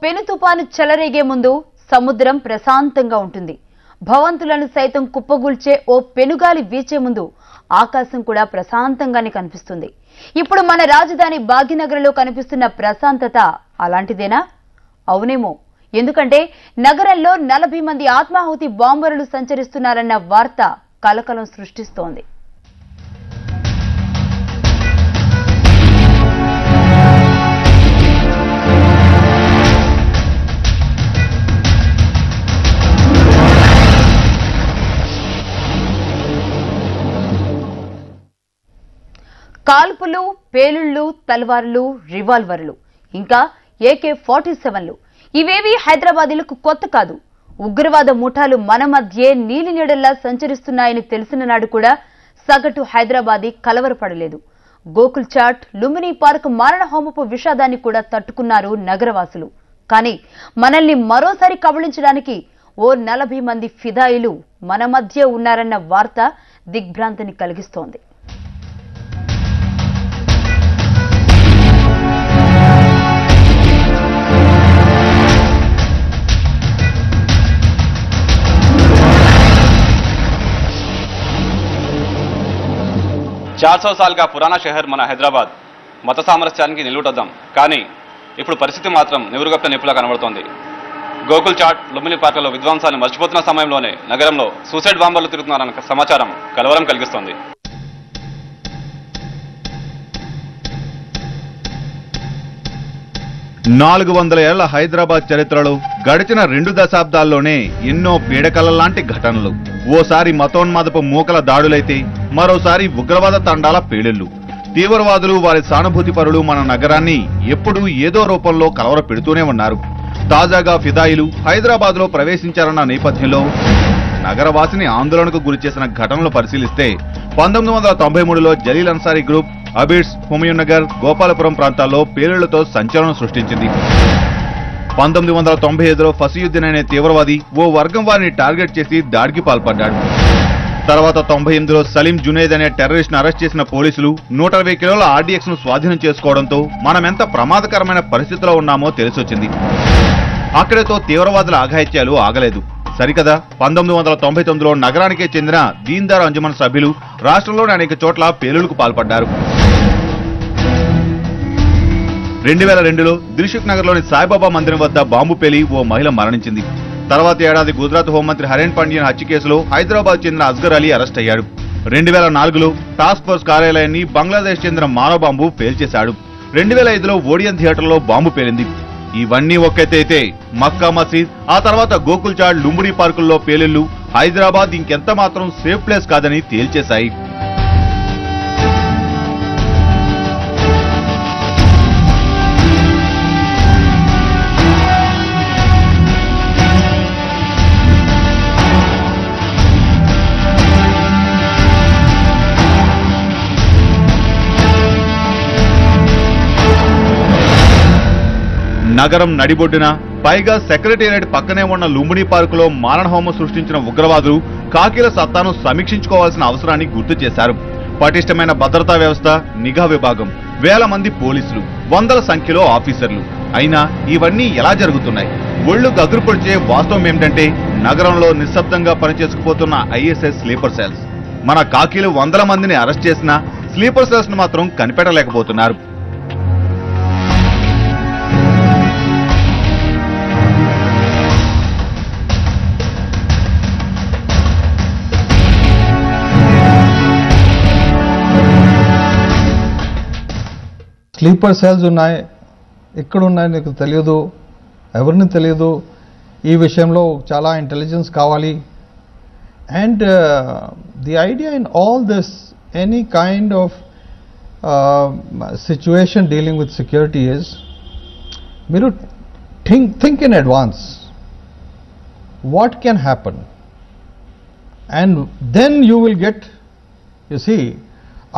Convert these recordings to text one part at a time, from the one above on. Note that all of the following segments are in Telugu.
పెను తుపాను చెలరేగే ముందు సముద్రం ప్రశాంతంగా ఉంటుంది. భవంతులను సైతం కుప్పగూల్చే ఓ పెనుగాలి వీచే ముందు ఆకాశం కూడా ప్రశాంతంగానే కనిపిస్తుంది. ఇప్పుడు మన రాజధాని భాగ్యనగర్లో కనిపిస్తున్న ప్రశాంతత అలాంటిదేనా? అవునేమో. ఎందుకంటే నగరంలో 40 మంది ఆత్మాహుతి బాంబర్లు సంచరిస్తున్నారన్న వార్త కలకలం సృష్టిస్తోంది. కాల్పులు, పేలుళ్లు, తల్వార్లు, రివాల్వర్లు, ఇంకా AK-47లు ఇవేవి హైదరాబాదీలకు కొత్త కాదు. ఉగ్రవాద ముఠాలు మన మధ్యే నీలి నీడల్లా సంచరిస్తున్నాయని తెలిసిన నాడు కూడా సగటు హైదరాబాదీ కలవరపడలేదు. గోకుల్ చాట్, లుంబిని పార్క్ మారణ హోమపు విషాదాన్ని కూడా తట్టుకున్నారు నగరవాసులు. కానీ మనల్ని మరోసారి కబళించడానికి ఓ 40 మంది ఫిదాయిలు మన మధ్య ఉన్నారన్న వార్త దిగ్భ్రాంతిని కలిగిస్తోంది. चार 400 साल का पुराना शहर మన హైదరాబాద్ మత సామరస్యానికి నిలువుటద్దాం. కానీ ఇప్పుడు పరిస్థితి మాత్రం నివురుగప్పిన నిప్పులా కనబడుతోంది. గోకుల్ చాట్, లుంబిని పార్కులో విధ్వంసాన్ని మర్చిపోతున్న సమయంలోనే నగరంలో సూసైడ్ బాంబర్లు తిరుగుతున్నారన్న సమాచారం కలవరం కలిగిస్తోంది. నాలుగు 400 ఏళ్ల హైదరాబాద్ చరిత్రలో గడిచిన 2 దశాబ్దాల్లోనే ఎన్నో పీడకలలాంటి ఘటనలు. ఓసారి మతోన్మాదపు మూకల దాడులైతే మరోసారి ఉగ్రవాద తండాల పేలుళ్లు. తీవ్రవాదులు, వారి సానుభూతి పరులు మన నగరాన్ని ఎప్పుడూ ఏదో రూపంలో కలవర పెడుతూనే ఉన్నారు. తాజాగా ఫిదాయిలు హైదరాబాద్ లో ప్రవేశించారన్న నేపథ్యంలో నగరవాసిని ఆందోళనకు గురిచేసిన ఘటనలు పరిశీలిస్తే 1993లో జలీల్ అన్సారీ గ్రూప్ అబిడ్స్, హుమయూన్ నగర్, గోపాలపురం ప్రాంతాల్లో పేలుళ్లతో సంచలనం సృష్టించింది. 1995లో ఫసీయుద్దీన్ అనే తీవ్రవాది ఓ వర్గం వారిని టార్గెట్ చేసి దాడికి పాల్పడ్డాడు. తర్వాత 98లో సలీం జునేద్ అనే టెర్రరిస్ట్ ను అరెస్ట్ చేసిన పోలీసులు 120 కిలోల RDX ను స్వాధీనం చేసుకోవడంతో మనమెంత ప్రమాదకరమైన పరిస్థితిలో ఉన్నామో తెలిసొచ్చింది. అక్కడితో తీవ్రవాదుల ఆఘాయిత్యాలు ఆగలేదు. సరికదా 1999లో నగరానికే చెందిన దీన్దార్ అంజుమన్ సభ్యులు రాష్ట్రంలోని అనేక చోట్ల పేలుళ్లకు పాల్పడ్డారు. 2002లో దిల్సుఖ్ నగర్లోని సాయిబాబా మందిరం వద్ద బాంబు పేలి ఓ మహిళ మరణించింది. తర్వాత ఏడాది గుజరాత్ హోంమంత్రి హరేన్ పాండ్యన్ హత్య కేసులో హైదరాబాద్ చెందిన అస్గర్ అలీ అరెస్ట్ అయ్యాడు. 2004లో టాస్క్ ఫోర్స్ కార్యాలయాన్ని బంగ్లాదేశ్ చెందిన మానవ బాంబు పేల్చేశాడు. 2005లో ఓడియన్ థియేటర్లో బాంబు పేలింది. ఇవన్నీ ఒక్కైతే మక్కా మసీద్, ఆ తర్వాత గోకుల్ చాట్, లుంబిని పార్కుల్లో పేలుళ్లు హైదరాబాద్ ఇంకెంత మాత్రం సేఫ్ ప్లేస్ కాదని తేల్చేశాయి. నగరం నడిబొడ్డున, పైగా సెక్రటేరియట్ పక్కనే ఉన్న లుంబిని పార్కులో మారణహోమం సృష్టించిన ఉగ్రవాదులు కాకీల సత్తాను సమీక్షించుకోవాల్సిన అవసరాన్ని గుర్తు చేశారు. పటిష్టమైన భద్రతా వ్యవస్థ, నిఘా విభాగం, వేల మంది పోలీసులు, వందల సంఖ్యలో ఆఫీసర్లు. అయినా ఇవన్నీ ఎలా జరుగుతున్నాయి? ఒళ్లు గగురు పొడిచే వాస్తవం ఏమిటంటే నగరంలో నిశ్శబ్దంగా పనిచేసుకుపోతున్న ISS స్లీపర్ సెల్స్. మన కాకీలు 100 మందిని అరెస్ట్ చేసినా స్లీపర్ సెల్స్ ను మాత్రం కనిపెట్టలేకపోతున్నారు. స్లీపర్ సెల్స్ ఉన్నాయి, ఎక్కడ ఉన్నాయి నీకు తెలియదు, ఎవరిని తెలియదు. ఈ విషయంలో చాలా ఇంటెలిజెన్స్ కావాలి. And the idea in all this, any kind of situation dealing with security is, మీరు think in advance what can happen, and then you will get, you see,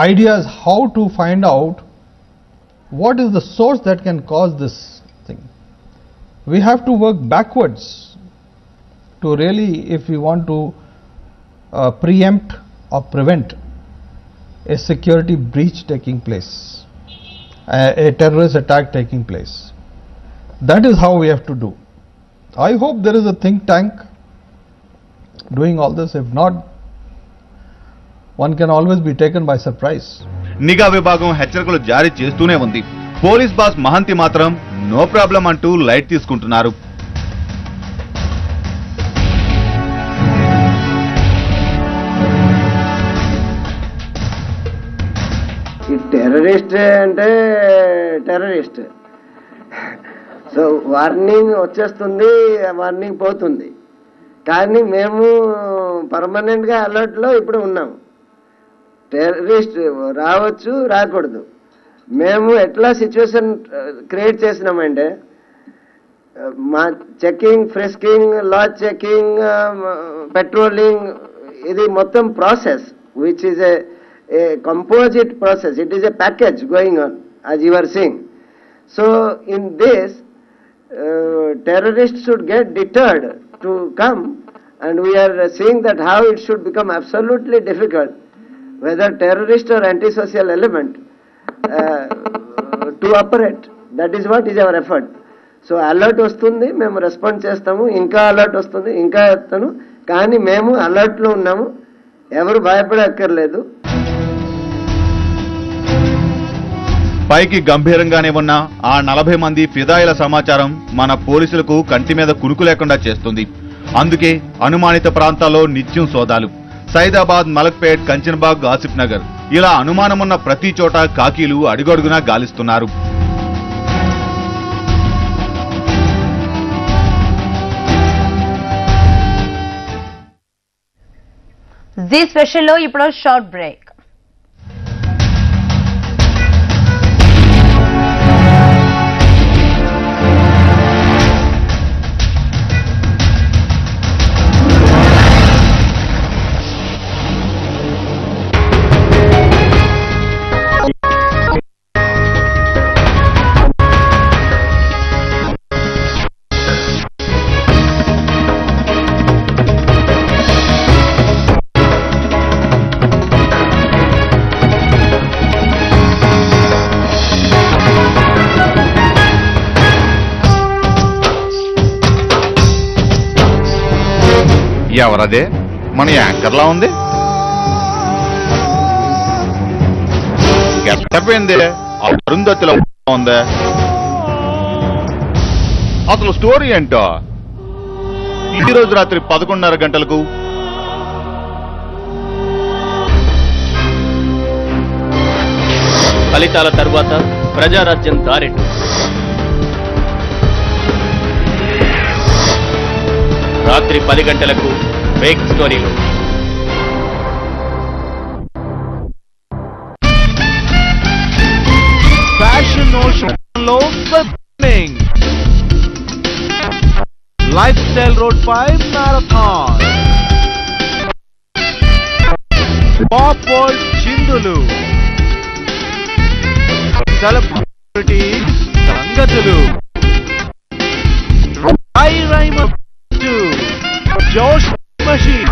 ideas how to find out what is the source that can cause this thing. We have to work backwards to really, if we want to preempt or prevent a security breach taking place, a terrorist attack taking place. That is how we have to do. I hope there is a think tank doing all this. If not, one can always be taken by surprise. నిఘా విభాగం హెచ్చరికలు జారీ చేస్తూనే ఉంది. పోలీస్ బాస్ మహంతి మాత్రం నో ప్రాబ్లం అంటూ లైట్ తీసుకుంటున్నారు. టెర్రరిస్ట్ అంటే టెర్రరిస్ట్. సో వార్నింగ్ వచ్చేస్తుంది, వార్నింగ్ పోతుంది. కానీ మేము పర్మనెంట్గా అలర్ట్లో ఇప్పుడు ఉన్నాము. టెర్రరిస్ట్ రావచ్చు, రాకూడదు. మేము ఎట్లా సిచ్యువేషన్ క్రియేట్ చేసినామంటే మా చెకింగ్, ఫ్రిస్కింగ్, లాజ్ చెకింగ్, పెట్రోలింగ్, ఇది మొత్తం process which is a composite process. It is a package going on, as you are seeing. So in this, terrorists should get deterred to come, and we are seeing that how it should become absolutely difficult, whether terrorist or antisocial element, to operate. That is what is our effort. So alert వస్తుంది, మేము రెస్పాండ్ చేస్తాము. ఇంకా అలర్ట్ వస్తుంది, ఇంకా చెప్తాను. కానీ మేము అలర్ట్లో ఉన్నాము, ఎవరు భయపడక్కర్లేదు. పైకి గంభీరంగానే ఉన్న ఆ 40 మంది ఫిదాయిల సమాచారం మన పోలీసులకు కంటి మీద కునుకు లేకుండా చేస్తుంది. అందుకే అనుమానిత ప్రాంతాల్లో నిత్యం సోదాలు. సైదాబాద్, మలక్పేట్, కంచన్బాగ్, ఆసిఫ్ నగర్ ఇలా అనుమానమున్న ప్రతి చోట కాకీలు అడుగడుగునా గాలిస్తున్నారు. జీ స్పెషల్లో ఇప్పుడు షార్ట్ బ్రేక్. ఎవరదే? మన యాంకర్లా ఉంది. గెట్టపోయింది, అరుంధతిలో ఉందే. అసలు స్టోరీ ఏంటో ఈ రోజు రాత్రి 11:30 గంటలకు ఫలితాల తరువాత ప్రజారాజ్యం దారెట్టు. రాత్రి 10 గంటలకు బ్రేక్ స్టోరీలో. ఫ్యాషన్ ఓషన్లో lifestyle road 5 marathon, pop world చిందులు, సెలబ్రిటీ సంగతులు, జోష్ machine.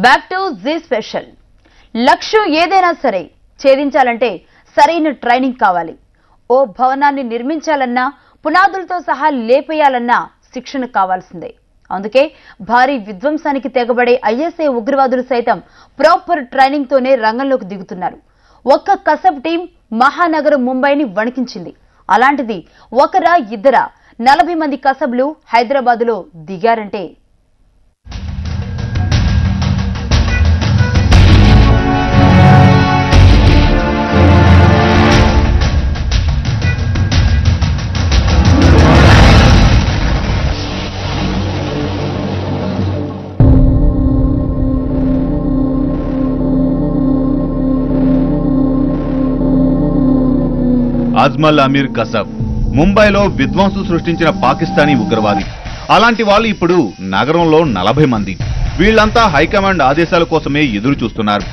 Back to Zee special. లక్ష్యం ఏదైనా సరే ఛేదించాలంటే సరైన ట్రైనింగ్ కావాలి. ఓ భవనాన్ని నిర్మించాలన్నా, పునాదులతో సహా లేపేయాలన్నా శిక్షణ కావాల్సిందే. అందుకే భారీ విధ్వంసానికి తెగబడే ఐఎస్ఐ ఉగ్రవాదులు సైతం ప్రాపర్ ట్రైనింగ్ తోనే రంగంలోకి దిగుతున్నారు. ఒక్క కసబ్ టీం మహానగరం ముంబైని వణికించింది. అలాంటిది ఒకరా ఇద్దరా 40 మంది కసబ్లు హైదరాబాద్లో దిగారంటే అజ్మల్ అమీర్ కసబ్ ముంబైలో విధ్వంసం సృష్టించిన పాకిస్తానీ ఉగ్రవాది. అలాంటి వాళ్ళు ఇప్పుడు నగరంలో 40 మంది. వీళ్లంతా హైకమాండ్ ఆదేశాల కోసమే ఎదురు చూస్తున్నారు.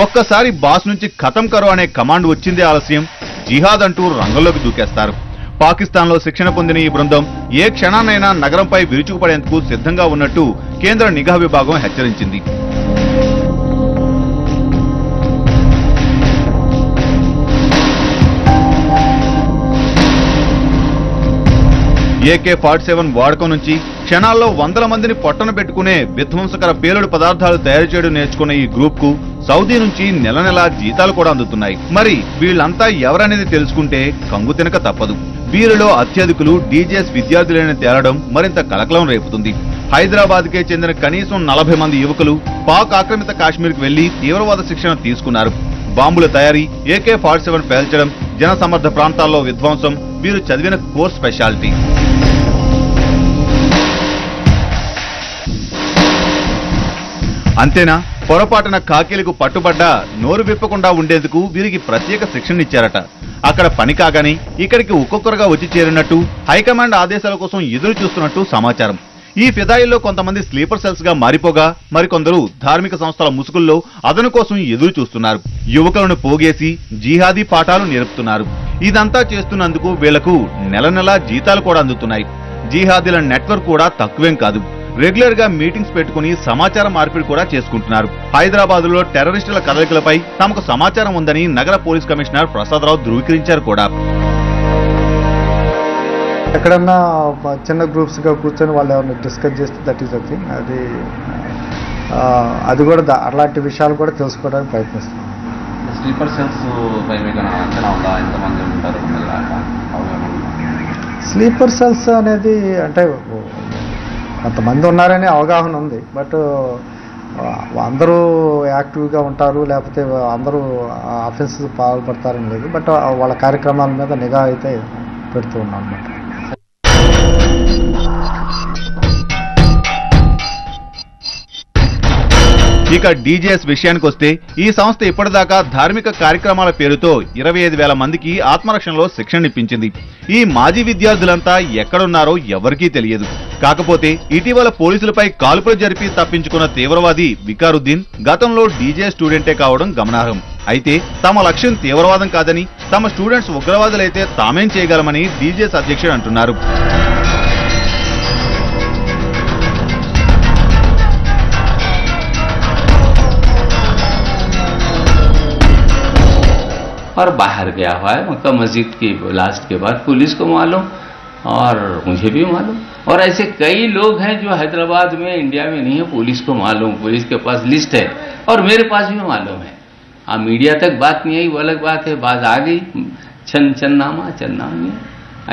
ఒక్కసారి బాస్ నుంచి ఖతం కరో అనే కమాండ్ వచ్చిందే ఆలస్యం, జిహాద్ అంటూ రంగంలోకి దూకేస్తారు. పాకిస్తాన్ లో శిక్షణ పొందిన ఈ బృందం ఏ క్షణాన్నైనా నగరంపై విరుచుకుపడేందుకు సిద్ధంగా ఉన్నట్టు కేంద్ర నిఘా విభాగం హెచ్చరించింది. AK-47 వాడకం నుంచి క్షణాల్లో 100 మందిని పొట్టన పెట్టుకునే విధ్వంసకర పేలుడు పదార్థాలు తయారు చేయడం నేర్చుకున్న ఈ గ్రూప్ కు సౌదీ నుంచి నెల నెలా జీతాలు కూడా అందుతున్నాయి. మరి వీళ్ళంతా ఎవరనేది తెలుసుకుంటే కంగు తినక తప్పదు. వీరిలో అత్యధికులు DJS విద్యార్థులని తేలడం మరింత కలకలం రేపుతుంది. హైదరాబాద్ కే చెందిన కనీసం 40 మంది యువకులు పాక్ ఆక్రమిత కాశ్మీర్ కు వెళ్లి తీవ్రవాద శిక్షణ తీసుకున్నారు. బాంబుల తయారీ, AK-47 పేల్చడం, జనసమర్థ ప్రాంతాల్లో విధ్వంసం వీరు చదివిన కోర్స్ స్పెషాలిటీ. అంతేనా, పొరపాటున కాకీలకు పట్టుబడ్డా నోరు విప్పకుండా ఉండేందుకు వీరికి ప్రత్యేక శిక్షణ ఇచ్చారట. అక్కడ పని కాగానే ఇక్కడికి ఒక్కొక్కరుగా వచ్చి చేరినట్టు హైకమాండ్ ఆదేశాల కోసం ఎదురు చూస్తున్నట్టు సమాచారం. ఈ ఫిదాయిల్లో కొంతమంది స్లీపర్ సెల్స్ గా మారిపోగా మరికొందరు ధార్మిక సంస్థల ముసుగుల్లో అదను కోసం ఎదురు చూస్తున్నారు. యువకులను పోగేసి జిహాదీ పాఠాలు నేర్పుతున్నారు. ఇదంతా చేస్తున్నందుకు వీళ్లకు నెల నెలా జీతాలు కూడా అందుతున్నాయి. జిహాదీల నెట్వర్క్ కూడా తక్కువేం కాదు. రెగ్యులర్ గా మీటింగ్స్ పెట్టుకుని సమాచార మార్పిడి కూడా చేసుకుంటున్నారు. హైదరాబాద్ లో టెర్రరిస్టుల కదలికలపై తమకు సమాచారం ఉందని నగర పోలీస్ కమిషనర్ ప్రసాదరావు ధృవీకరించారు కూడా. ఎక్కడన్నా చిన్న గ్రూప్స్ గా కూర్చొని వాళ్ళు ఎవరైనా డిస్కస్ చేస్తే దట్ ఈస్ ద థింగ్. అది కూడా అలాంటి విషయాలు కూడా తెలుసుకోవడానికి ప్రయత్నిస్తాం. స్లీపర్ సెల్స్ పై మీకు అంచనా ఉందా? ఎంతమంది ఉంటారు? స్లీపర్ సెల్స్ అనేది అంటే కొంతమంది ఉన్నారనే అవగాహన ఉంది. బట్ అందరూ యాక్టివ్గా ఉంటారు లేకపోతే అందరూ అఫెన్సెస్ పాల్పడతారని లేదు. బట్ వాళ్ళ కార్యక్రమాల మీద నిఘా అయితే పెడుతూ ఉన్నాం అన్నమాట. ఇక DJS విషయానికి వస్తే ఈ సంస్థ ఇప్పటిదాకా ధార్మిక కార్యక్రమాల పేరుతో 25,000 మందికి ఆత్మరక్షణలో శిక్షణ ఇప్పించింది. ఈ మాజీ విద్యార్థులంతా ఎక్కడున్నారో ఎవరికీ తెలియదు. కాకపోతే ఇటీవల పోలీసులపై కాల్పులు జరిపి తప్పించుకున్న తీవ్రవాది వికారుద్దీన్ గతంలో DJ స్టూడెంటే కావడం గమనార్హం. అయితే తమ లక్ష్యం తీవ్రవాదం కాదని, తమ స్టూడెంట్స్ ఉగ్రవాదులైతే తామేం చేయగలమని DJS అధ్యక్షుడు అంటున్నారు. और बाहर गया हुआ है मक्का मस्जिद की ब्लास्ट के बाद पुलिस को मालूम और मुझे भी मालूम, और ऐसे कई लोग हैं जो हैदराबाद में इंडिया में नहीं है, पुलिस को मालूम, पुलिस के पास लिस्ट है और मेरे पास भी मालूम है. हाँ, मीडिया तक बात नहीं आई वो अलग बात है, बात आ गई चन्नामा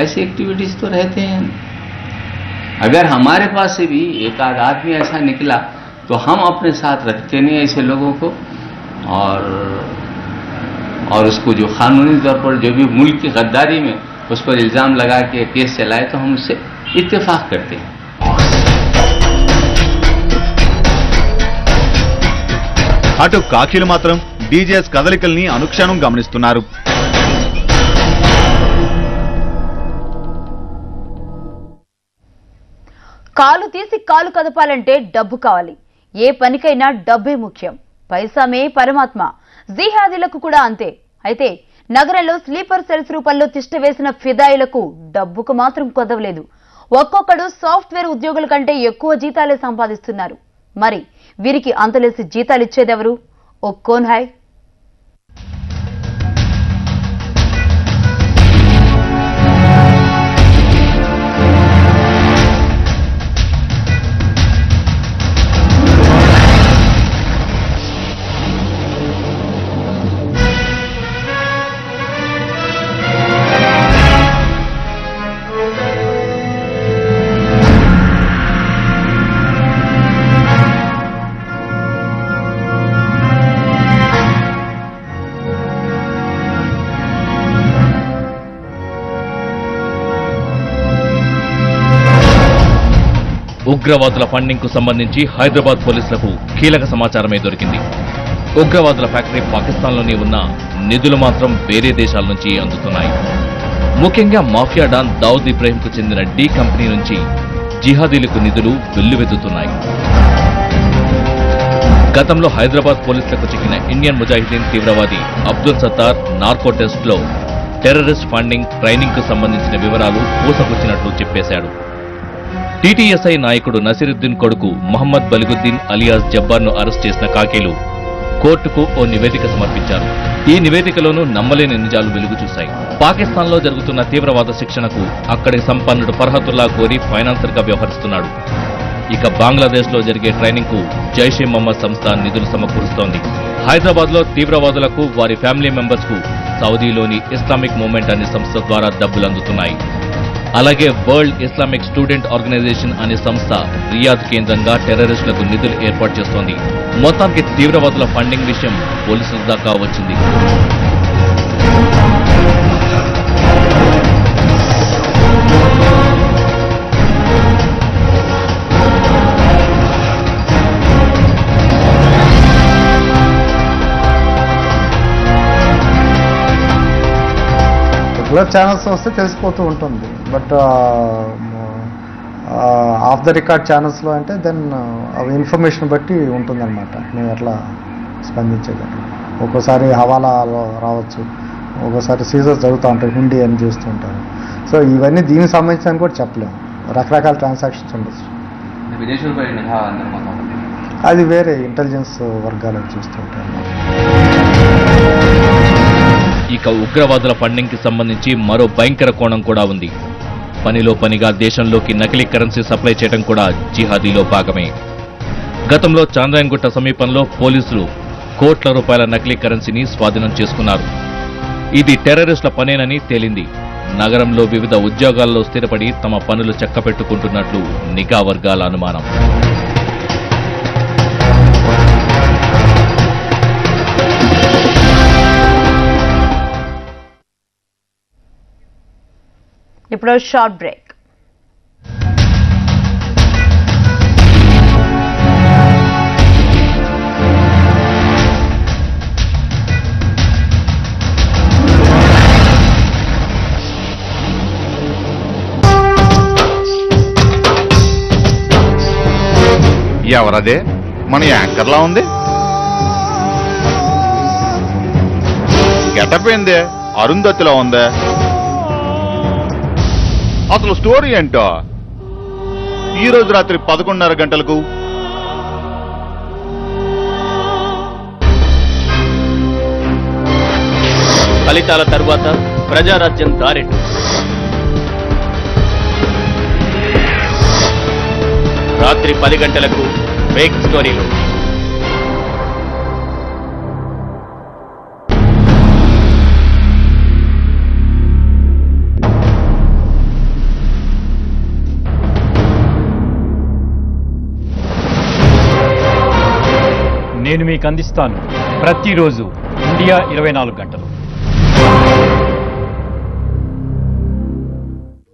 ऐसी एक्टिविटीज तो रहते हैं. अगर हमारे पास से भी एक आध आदमी ऐसा निकला तो हम अपने साथ रखते नहीं ऐसे लोगों को, और उसको जो कानूनी तौर पर जो भी मुल्क की गद्दारी में उस पर इल्जाम लगा के केस चलाए तो हम उससे इत्तेफाक करते हैं. అటు కాకీలు మాత్రం DJS కదలికల్ని అనుక్షణం గమనిస్తున్నారు. కాలు తీసి కాలు కదపాలంటే డబ్బు కావాలి. ఏ పనికైనా డబ్బే ముఖ్యం. పైసామే పరమాత్మ. జిహాదీలకు కూడా అంతే. అయితే నగరంలో స్లీపర్ సెల్స్ రూపంలో తిష్టవేసిన ఫిదాయిలకు డబ్బుకు మాత్రం కొదవలేదు. ఒక్కొక్కడు సాఫ్ట్వేర్ ఉద్యోగుల కంటే ఎక్కువ జీతాలే సంపాదిస్తున్నారు. మరి వీరికి అంతలేసి జీతాలిచ్చేదెవరు? ఓ కోన్ హై. ఉగ్రవాదుల ఫండింగ్ కు సంబంధించి హైదరాబాద్ పోలీసులకు కీలక సమాచారమే దొరికింది. ఉగ్రవాదుల ఫ్యాక్టరీ పాకిస్తాన్లోనే ఉన్న నిధులు మాత్రం వేరే దేశాల నుంచి అందుతున్నాయి. ముఖ్యంగా మాఫియా డాన్ దావుద్ ఇబ్రహీంకు చెందిన డి కంపెనీ నుంచి జిహాదీలకు నిధులు వెల్లువెత్తుతున్నాయి. గతంలో హైదరాబాద్ పోలీసులకు చిక్కిన ఇండియన్ ముజాహిదీన్ తీవ్రవాది అబ్దుల్ సత్తార్ నార్కో టెస్ట్లో టెర్రరిస్ట్ ఫండింగ్, ట్రైనింగ్ కు సంబంధించిన వివరాలు పూసగుచ్చినట్లు చెప్పేశాడు. టీటీఎస్ఐ నాయకుడు నసీరుద్దీన్ కొడుకు మహమ్మద్ బలిగుద్దీన్ అలియాస్ జబ్బార్ను అరెస్ట్ చేసిన కాకీలు కోర్టుకు ఓ నివేదిక సమర్పించారు. ఈ నివేదికలోనూ నమ్మలేని నిజాలు వెలుగు చూశాయి. పాకిస్తాన్లో జరుగుతున్న తీవ్రవాద శిక్షణకు అక్కడి సంపన్నుడు ఫర్హతుల్లా గోరీ ఫైనాన్సర్ గా వ్యవహరిస్తున్నాడు. ఇక బంగ్లాదేశ్లో జరిగే ట్రైనింగ్ కు జైషే మహమ్మద్ సంస్థ నిధులు సమకూరుస్తోంది. హైదరాబాద్లో తీవ్రవాదులకు, వారి ఫ్యామిలీ మెంబర్స్ కు సౌదీలోని ఇస్లామిక్ మూవ్మెంట్ అనే సంస్థ ద్వారా డబ్బులు అందుతున్నాయి. అలాగే వరల్డ్ ఇస్లామిక్ స్టూడెంట్ ఆర్గనైజేషన్ అనే సంస్థ రియాద్ కేంద్రంగా టెర్రరిస్టులకు నిధులు ఏర్పాటు చేస్తోంది. మొత్తానికి తీవ్రవాదుల ఫండింగ్ విషయం పోలీసుల దాకా వచ్చింది. రెగ్యులర్ ఛానల్స్ వస్తే తెలిసిపోతూ ఉంటుంది. బట్ ఆఫ్ ద రికార్డ్ ఛానల్స్లో అంటే దెన్ అవి ఇన్ఫర్మేషన్ బట్టి ఉంటుందన్నమాట మేము ఎట్లా స్పందించేది. ఒక్కోసారి హవాలాలో రావచ్చు, ఒక్కోసారి సీజర్స్ జరుగుతూ ఉంటాయి, హుండీ అని చేస్తూ ఉంటారు. సో ఇవన్నీ దీనికి సంబంధించి కూడా చెప్పలేము. రకరకాల ట్రాన్సాక్షన్స్ ఉండొచ్చు. విదేశీయులపై నిఘా అది వేరే ఇంటెలిజెన్స్ వర్గాలకు చూస్తూ ఉంటారు. ఇక ఉగ్రవాదుల ఫండింగ్ కి సంబంధించి మరో భయంకర కోణం కూడా ఉంది. పనిలో పనిగా దేశంలోకి నకిలీ కరెన్సీ సప్లై చేయడం కూడా జిహాదీలో భాగమే. గతంలో చాంద్రాయన్గుట్ట సమీపంలో పోలీసులు కోట్ల రూపాయల నకిలీ కరెన్సీని స్వాధీనం చేసుకున్నారు. ఇది టెర్రరిస్టుల పనేనని తేలింది. నగరంలో వివిధ ఉద్యోగాల్లో స్థిరపడి తమ పనులు చక్కబెట్టుకుంటున్నట్లు నిఘా వర్గాల అనుమానం. ఇప్పుడు షార్ట్ బ్రేక్. ఎవరదే? మన యాంకర్లా ఉంది. గెటప్ ఏందే? అరుంధతిలో ఉందే. అసలు స్టోరీ ఏంటో? ఈ రోజు రాత్రి 11:30 గంటలకు ఫలితాల తరువాత ప్రజారాజ్యం దారెట్టు. రాత్రి 10 గంటలకు ఫేక్ స్టోరీలు. నేను మీకు అందిస్తాను ప్రతిరోజు ఇండియా 24 గంటలు.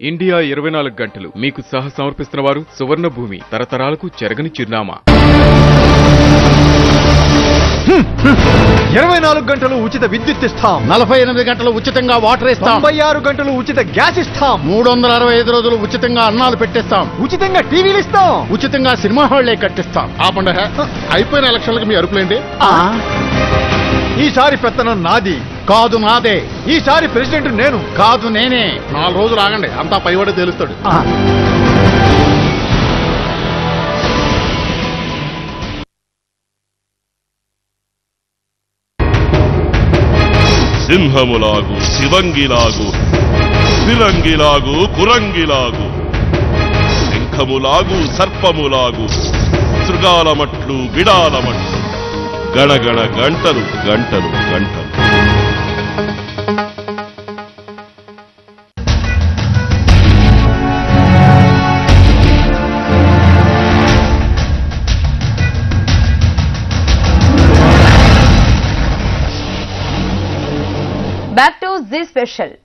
ఇండియా 24 గంటలు మీకు సమర్పిస్తున్న వారు సువర్ణ భూమి, తరతరాలకు చెరగని చిరునామా. 24 గంటలు ఉచిత విద్యుత్ ఇస్తాం, 48 గంటలు ఉచితంగా వాటర్ ఇస్తాం, 96 గంటలు ఉచిత గ్యాస్ ఇస్తాం, 365 రోజులు ఉచితంగా అన్నాలు పెట్టిస్తాం, ఉచితంగా టీవీలు ఇస్తాం, ఉచితంగా సినిమా హాళ్లే కట్టిస్తాం. ఆ పండుగ అయిపోయిన ఎలక్షన్లకు మీ అరుపులేండి. ఈసారి పెత్తనం నాది కాదు, నాదే. ఈసారి ప్రెసిడెంట్ నేను కాదు, నేనే. 4 రోజులు ఆగండి, అంతా పైవాడే తెలుస్తాడు. సింహములాగు, శివంగిలాగు, ఫిరంగిలాగు, కురంగిలాగు, శంఖములాగు, సర్పములాగు, శృగాలమట్లు, బిడాలమట్లు, గణగణ గంటలు గంటలు గంటలు. Back to Zee special.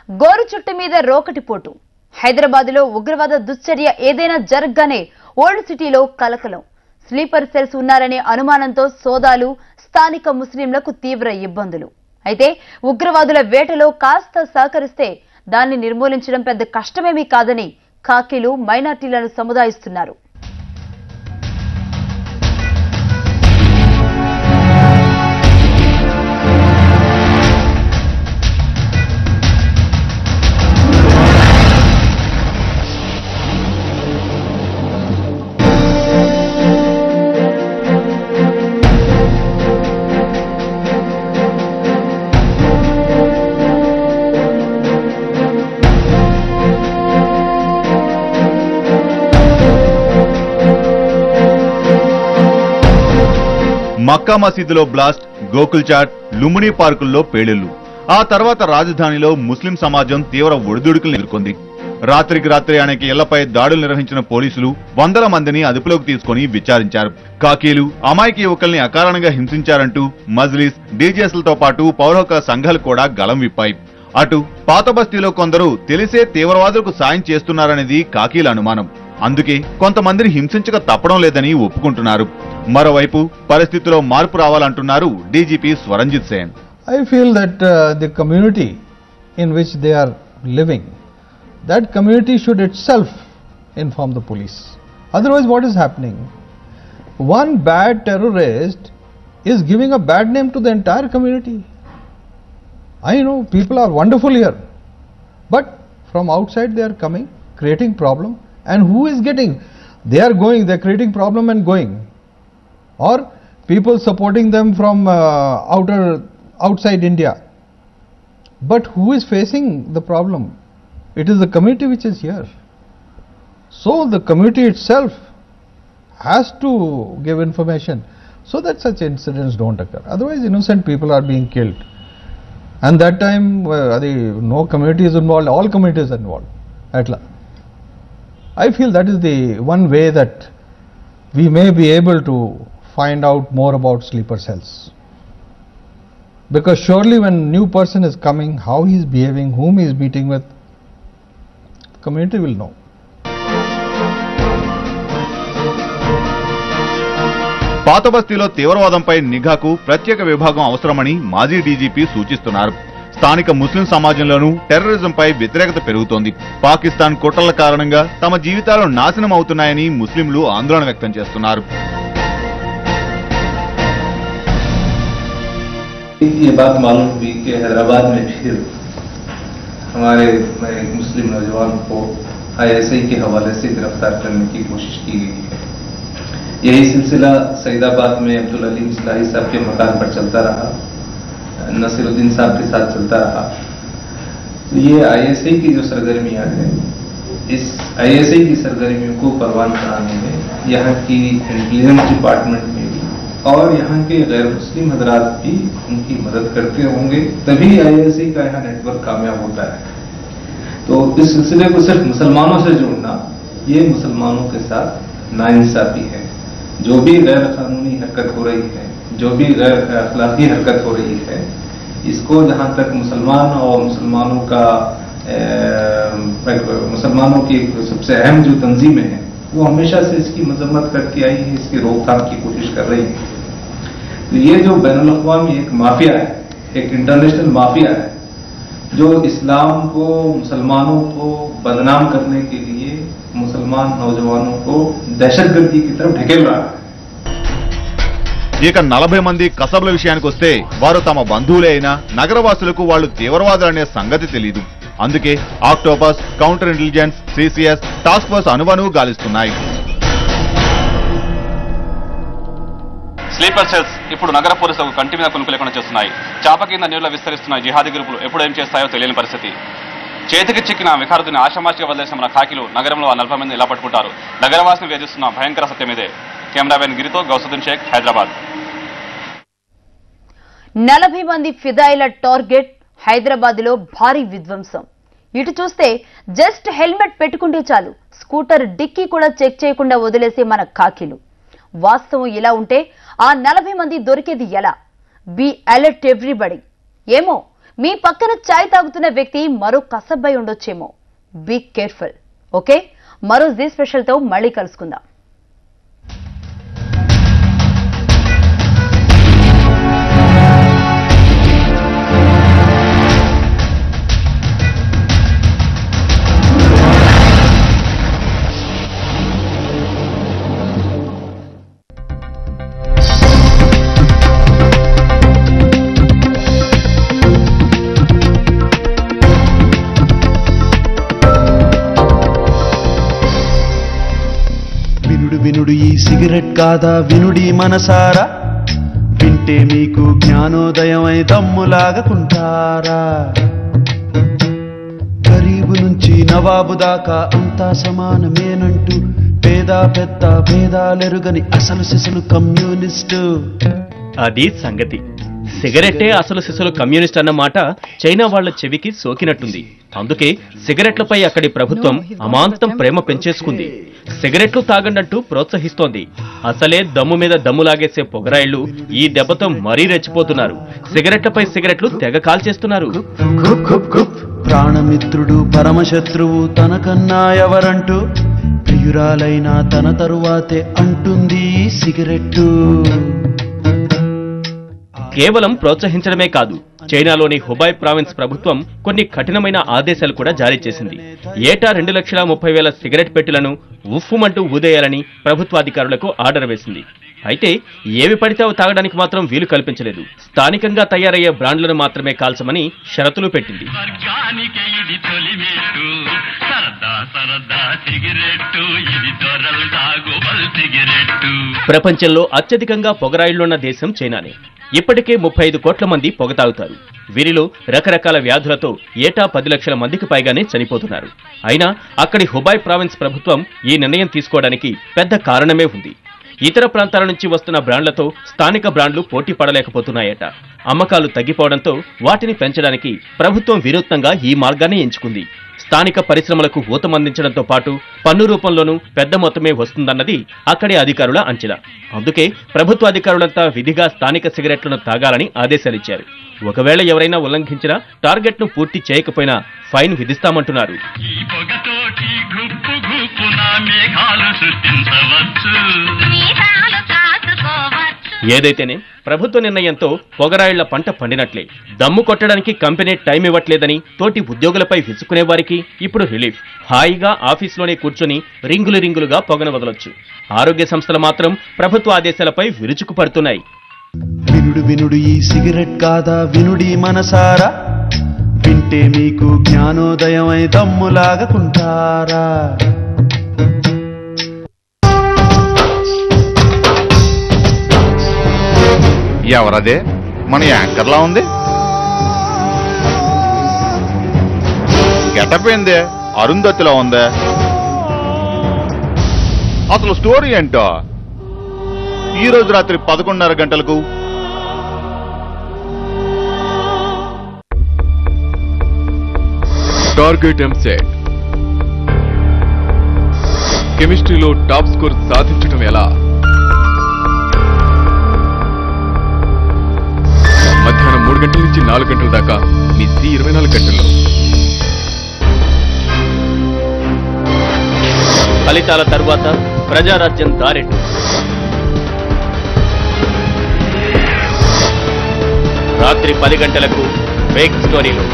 గోరు చుట్టు మీద రోకటి పోటు. హైదరాబాద్లో ఉగ్రవాద దుశ్చర్య ఏదైనా జరగగానే ఓల్డ్ సిటీలో కలకలం. స్లీపర్ సెల్స్ ఉన్నారనే అనుమానంతో సోదాలు, స్థానిక ముస్లింలకు తీవ్ర ఇబ్బందులు. అయితే ఉగ్రవాదుల వేటలో కాస్త సహకరిస్తే దాన్ని నిర్మూలించడం పెద్ద కష్టమేమీ కాదని ఖాకీలు మైనార్టీలను సముదాయిస్తున్నారు. మక్కా మసీదులో బ్లాస్ట్, గోకుల్ చాట్, లుంబిని పార్కుల్లో పేలుళ్లు. ఆ తర్వాత రాజధానిలో ముస్లిం సమాజం తీవ్ర ఒడిదుడుకులు ఎదుర్కొంది. రాత్రికి రాత్రి అనేక ఇళ్లపై దాడులు నిర్వహించిన పోలీసులు వందల మందిని అదుపులోకి తీసుకుని విచారించారు. ఖాకీలు అమాయక యువకుల్ని అకారణంగా హింసించారంటూ మజ్లిస్, డీజేఎస్లతో పాటు పౌర హక్కుల సంఘాలు కూడా గలం విప్పాయి. అటు పాత బస్తీలో కొందరు తెలిసే తీవ్రవాదులకు సాయం చేస్తున్నారనేది ఖాకీల అనుమానం. అందుకే కొంతమందిని హింసించక తప్పడం లేదని ఒప్పుకుంటున్నారు. మరోవైపు పరిస్థితిలో మార్పు రావాలంటున్నారు DGP Swaranjit Sen. I feel that the community in which they are living, that community should itself inform the police. Otherwise, what is happening? One bad terrorist is giving a bad name to the entire community. I know people are wonderful here, but from outside they are coming, creating problem, and who is getting? They are going, they are creating problem and going, or people supporting them from outside India. But who is facing the problem? It is the community which is here. So the community itself has to give information so that such incidents don't occur. Otherwise, innocent people are being killed. And that time, no community is involved, all communities are involved. I feel that is the one way that we may be able to find out more about sleeper cells. Because surely when new person is coming, how he is behaving, whom he is meeting with, the community will know. పాత బస్తీలో తీవ్రవాదంపై నిఘాకు ప్రత్యేక విభాగం అవసరమని మాజీ డీజీపీ సూచిస్తున్నారు. స్థానిక ముస్లిం సమాజంలోనూ టెర్రరిజంపై వ్యతిరేకత పెరుగుతోంది. పాకిస్తాన్ కుట్రల కారణంగా తమ జీవితాలు నాశనం అవుతున్నాయని ముస్లింలు ఆందోళన వ్యక్తం చేస్తున్నారు. ये बात मालूम हुई कि हैदराबाद में फिर हमारे मुस्लिम नौजवान को ISI के हवाले से गिरफ्तार करने की कोशिश की गई है। यही सिलसिला सईदाबाद में अब्दुल अलीम इस्लाही साहब के मकान पर चलता रहा, नसीरुद्दीन साहब के साथ चलता रहा। तो ये ISI की जो सरगर्मियां हैं, इस ISI की सरगर्मियों को परवान कराने में यहाँ की इंटेलिजेंस डिपार्टमेंट में भी और यहाँ के गैर मुस्लिम हजरात भी उनकी मदद करते होंगे, तभी ISI का यहाँ नेटवर्क कामयाब होता है। तो इस सिलसिले को सिर्फ मुसलमानों से जोड़ना, ये मुसलमानों के साथ नाइंसाफी है। जो भी गैर कानूनी हरकत हो रही है, जो भी गैर अखलाकी हरकत हो रही है, इसको जहाँ तक मुसलमान और मुसलमानों की सबसे अहम जो तंजीमें हैं, वो हमेशा से इसकी मजम्मत करके आई है, इसकी रोकथाम की कोशिश कर रही है। तो ये जो बैनुल-अक़वामी एक माफिया है, एक इंटरनेशनल माफिया है, जो इस्लाम को, मुसलमानों को बदनाम करने के लिए मुसलमान नौजवानों को दहशतगर्दी की तरफ ढकेल रहा है। ఇక 40 మంది కసబ్ల విషయానికి వస్తే వారు తమ బంధువులే అయినా నగరవాసులకు వాళ్ళు తీవ్రవాదులనే సంగతి తెలియదు. అందుకే octopus, counter intelligence, CCS, task force అనువనువు గాలిస్తున్నాయి. స్లీపర్ సెల్స్ ఇప్పుడు నగర పోలీసులకు కంటి మీద కొనుక్కు లేకుండా చేస్తున్నాయి. చాప కింద నీళ్లు విస్తరిస్తున్న జిహాదీ గ్రూపులు ఎప్పుడు ఏం చేస్తాయో తెలియని పరిస్థితి. చేతికి చిక్కిన వికారుద్ని ఆషామాషిగా వదిలేసిన మన ఖాకీలు నగరంలో 40 మంది ఇలా పట్టుకుంటారు. నగరవాసిని వేధిస్తున్న భయంకర సత్యం ఇదే. కెమెరామెన్ గిరితో గౌసుద్దీన్ షేక్, హైదరాబాద్. 40 మంది ఫిదాయిల టార్గెట్ హైదరాబాద్ లో భారీ విధ్వంసం. ఇటు చూస్తే జస్ట్ హెల్మెట్ పెట్టుకుంటే చాలు, స్కూటర్ డిక్కీ కూడా చెక్ చేయకుండా వదిలేసే మన ఖాకీలు. వాస్తవం ఇలా ఉంటే ఆ 40 మంది దొరికేది ఎలా? Be alert everybody. ఏమో మీ పక్కన చాయ్ తాగుతున్న వ్యక్తి మరో కసబ్బై ఉండొచ్చేమో. Be careful. ఓకే, మరో జీ స్పెషల్ తో మళ్ళీ కలుసుకుందాం. సిగరెట్ కాదా వినుడి మనసారా, వింటే మీకు జ్ఞానోదయమై దమ్ములాగకుంటారా. గరీబు నుంచి నవాబు దాకా అంతా సమానమేనంటూ పేద పెద్ద భేదాలెరుగని అసలు సిసలు కమ్యూనిస్టు. అది సంగతి. సిగరెట్టే అసలు సిసలు కమ్యూనిస్ట్ అన్న మాట చైనా వాళ్ల చెవికి సోకినట్టుంది. అందుకే సిగరెట్లపై అక్కడి ప్రభుత్వం అమాంతం ప్రేమ పెంచేసుకుంది. సిగరెట్లు తాగండంటూ ప్రోత్సహిస్తోంది. అసలే దమ్ము మీద దమ్ము లాగేసే పొగరాయిళ్లు ఈ దెబ్బతో మరీ రెచ్చిపోతున్నారు. సిగరెట్లపై సిగరెట్లు తెగ కాల్చేస్తున్నారు. ప్రాణమిత్రుడు పరమశత్రువు తనకన్నా ఎవరంటూ ప్రియురాలైనా తన తరువాతే అంటుంది సిగరెట్టు. కేవలం ప్రోత్సహించడమే కాదు, చైనాలోని హుబాయ్ ప్రావిన్స్ ప్రభుత్వం కొన్ని కఠినమైన ఆదేశాలు కూడా జారీ చేసింది. ఏటా 2,30,000 సిగరెట్ పెట్టెలను ఉఫ్ఫుమంటూ ఊదేయాలని ప్రభుత్వాధికారులకు ఆర్డర్ వేసింది. అయితే ఏవి పడితే అవి తాగడానికి మాత్రం వీలు కల్పించలేదు. స్థానికంగా తయారయ్యే బ్రాండ్లను మాత్రమే కాల్చమని షరతులు పెట్టింది. ప్రపంచంలో అత్యధికంగా పొగరాయిళ్లున్న దేశం చైనానే. ఇప్పటికే 35 కోట్ల మంది పొగ తాగుతారు. వీరిలో రకరకాల వ్యాధులతో ఏటా 10 లక్షల మందికి పైగానే చనిపోతున్నారు. అయినా అక్కడి హుబాయ్ ప్రావిన్స్ ప్రభుత్వం ఈ నిర్ణయం తీసుకోవడానికి పెద్ద కారణమే ఉంది. ఇతర ప్రాంతాల నుంచి వస్తున్న బ్రాండ్లతో స్థానిక బ్రాండ్లు పోటీ పడలేకపోతున్నాయట. అమ్మకాలు తగ్గిపోవడంతో వాటిని పెంచడానికి ప్రభుత్వం వినూత్నంగా ఈ మార్గాన్ని ఎంచుకుంది. స్థానిక పరిశ్రమలకు ఊతమందించడంతో పాటు పన్ను రూపంలోనూ పెద్ద మొత్తమే వస్తుందన్నది అక్కడి అధికారుల అంచనా. అందుకే ప్రభుత్వ అధికారులంతా విధిగా స్థానిక సిగరెట్లను తాగాలని ఆదేశాలిచ్చారు. ఒకవేళ ఎవరైనా ఉల్లంఘించినా టార్గెట్ను పూర్తి చేయకపోయినా ఫైన్ విధిస్తామంటున్నారు. ఏదైతేనే ప్రభుత్వ నిర్ణయంతో పొగరాయిళ్ల పంట పండినట్లే. దమ్ము కొట్టడానికి కంపెనీ టైం ఇవ్వట్లేదని తోటి ఉద్యోగులపై విసుకునే వారికి ఇప్పుడు రిలీఫ్. హాయిగా ఆఫీసులోనే కూర్చొని రింగులుగా పొగను వదలొచ్చు. ఆరోగ్య సంస్థలు మాత్రం ప్రభుత్వ ఆదేశాలపై విరుచుకు పడుతున్నాయి. వినుడు వినుడు ఈ సిగరెట్ కాదా వినుడి మనసారా, వింటే మీకు జ్ఞానోదయమై దమ్ములాగకుంటారా. ఎవరదే? మన యాంకర్లా ఉంది. గెటప్ ఏందే? అరుంధతిలో ఉందే. అసలు స్టోరీ ఏంటో? ఈ రోజు రాత్రి 11:30 గంటలకు టార్గెట్ ఎంసెట్. కెమిస్ట్రీలో టాప్ స్కోర్ సాధించడం ఎలా? మధ్యాహ్నం 3 గంటల నుంచి 4 గంటల దాకా మీ C24 గంటల్లో. ఫలితాల తరువాత ప్రజారాజ్యం దారెట్టు. రాత్రి 10 గంటలకు ఫేక్ స్టోరీలు.